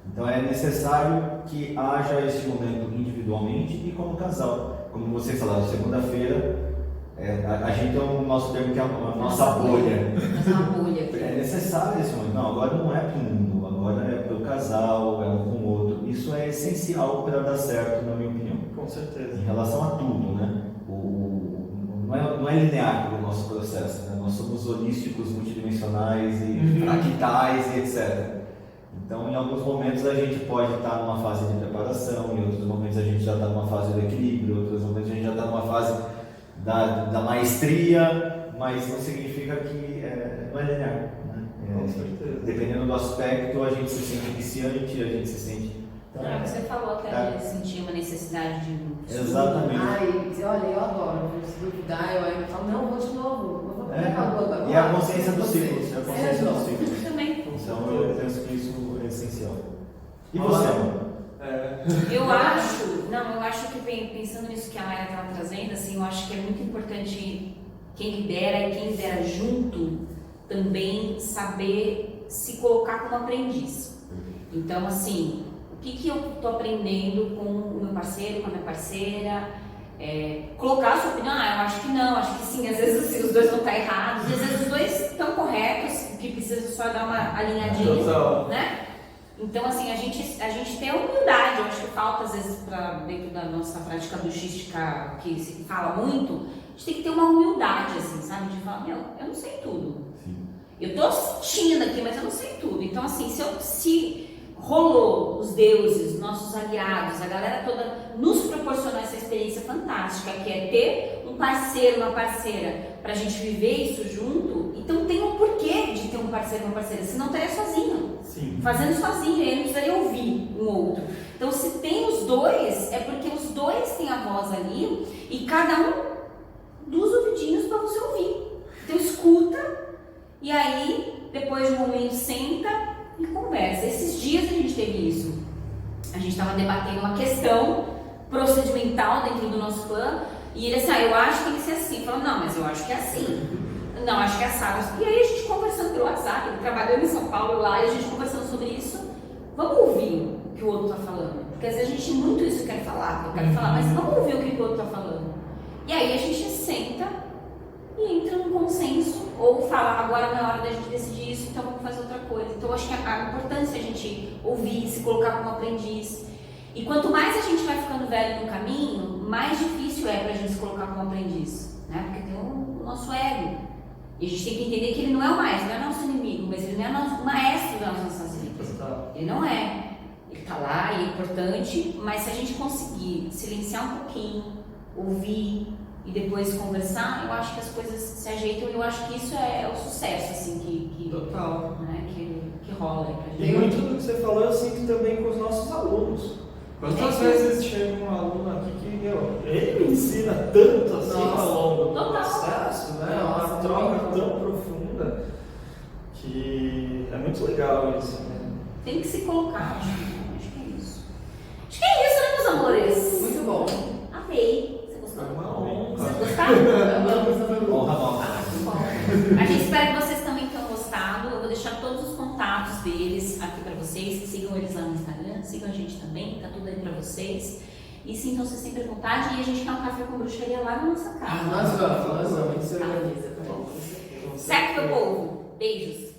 Então é necessário que haja esse momento individualmente e como casal. Como vocês falaram, segunda-feira, a gente tem o nosso termo que é a nossa bolha. É necessário esse momento. Não, agora não é para o mundo, agora é para o casal, é um com o outro. Isso é essencial para dar certo, na minha opinião. Com certeza. Em relação a tudo, né? Não é linear o nosso processo, né? Nós somos holísticos, multidimensionais e fractais e etc. Então, em alguns momentos a gente pode estar numa fase de preparação, em outros momentos a gente já está numa fase do equilíbrio, em outros momentos a gente já está numa fase da maestria, mas não significa que não é linear. Né? Com certeza. Dependendo do aspecto, a gente se sente viciante, a gente se sente... Você falou até de sentir uma necessidade de... Exatamente. Olha, eu adoro. Se duvidar, eu ainda falo, não, vou de novo. Vou pegar a lua agora. E a consciência dos ciclos. Também. Então, eu penso que isso é essencial. E você, amor? Eu acho que pensando nisso que a Mayra estava trazendo, assim, eu acho que é muito importante quem lidera e quem lidera junto também saber se colocar como aprendiz. Então, assim, o que eu estou aprendendo com o meu parceiro, com a minha parceira? Colocar a sua opinião, eu acho que não, acho que sim, às vezes assim, os dois vão estar errados, às vezes os dois estão corretos, que precisa só dar uma alinhadinha, né? Então, assim, a gente tem a humildade, eu acho que falta às vezes dentro da nossa prática bruxística, que se fala muito, a gente tem que ter uma humildade, assim, sabe? De falar, eu não sei tudo. Sim. Eu tô assistindo aqui, mas eu não sei tudo. Então, assim, se rolou os deuses, nossos aliados, a galera toda nos proporcionou essa experiência fantástica, que é ter um parceiro, uma parceira, pra gente viver isso junto, então tem um porquê de ter um parceiro, uma parceira, senão estaria sozinho. Sim. Fazendo sozinho, ele não precisaria ouvir um outro. Então, se tem os dois, é porque os dois têm a voz ali e cada um dos ouvidinhos para você ouvir. Então, escuta e aí, depois de um momento, senta e conversa. Esses dias a gente teve isso. A gente estava debatendo uma questão procedimental dentro do nosso clã e ele assim, eu acho que tem que ser assim. Falou, não, mas eu acho que é assim. Não, acho que é assado. E aí a gente conversando pelo WhatsApp, ele trabalhando em São Paulo lá, e a gente conversando sobre isso. Vamos ouvir o que o outro está falando. Porque às vezes a gente muito isso quer falar, eu quero falar, mas vamos ouvir o que o outro está falando. E aí a gente senta e entra num consenso, ou fala, agora não é hora da gente decidir isso, então vamos fazer outra coisa. Então eu acho que a importância é a gente ouvir, se colocar como aprendiz. E quanto mais a gente vai ficando velho no caminho, mais difícil é pra gente se colocar como aprendiz, né? Porque tem o nosso ego. E a gente tem que entender que ele não é o maestro, não é nosso inimigo, mas ele não é o maestro das nossas vidas. Ele não é. Ele tá lá e é importante, mas se a gente conseguir silenciar um pouquinho, ouvir e depois conversar, eu acho que as coisas se ajeitam e eu acho que isso é o sucesso, assim, que Total. Né, que rola aí pra gente. E muito do que você falou eu sinto também com os nossos alunos. Quantas vezes chega um aluno aqui que, ele me ensina tanto assim ao longo do processo, né? Uma troca tão profunda que é muito legal isso, né? Tem que se colocar, acho que é isso. Acho que é isso, né, meus amores? Muito bom. sigam a gente também, tá tudo aí pra vocês. E sintam-se sempre à vontade, e a gente quer um café com bruxaria lá na nossa casa. Nós vamos, a gente se organiza. Certo, meu povo? Beijos!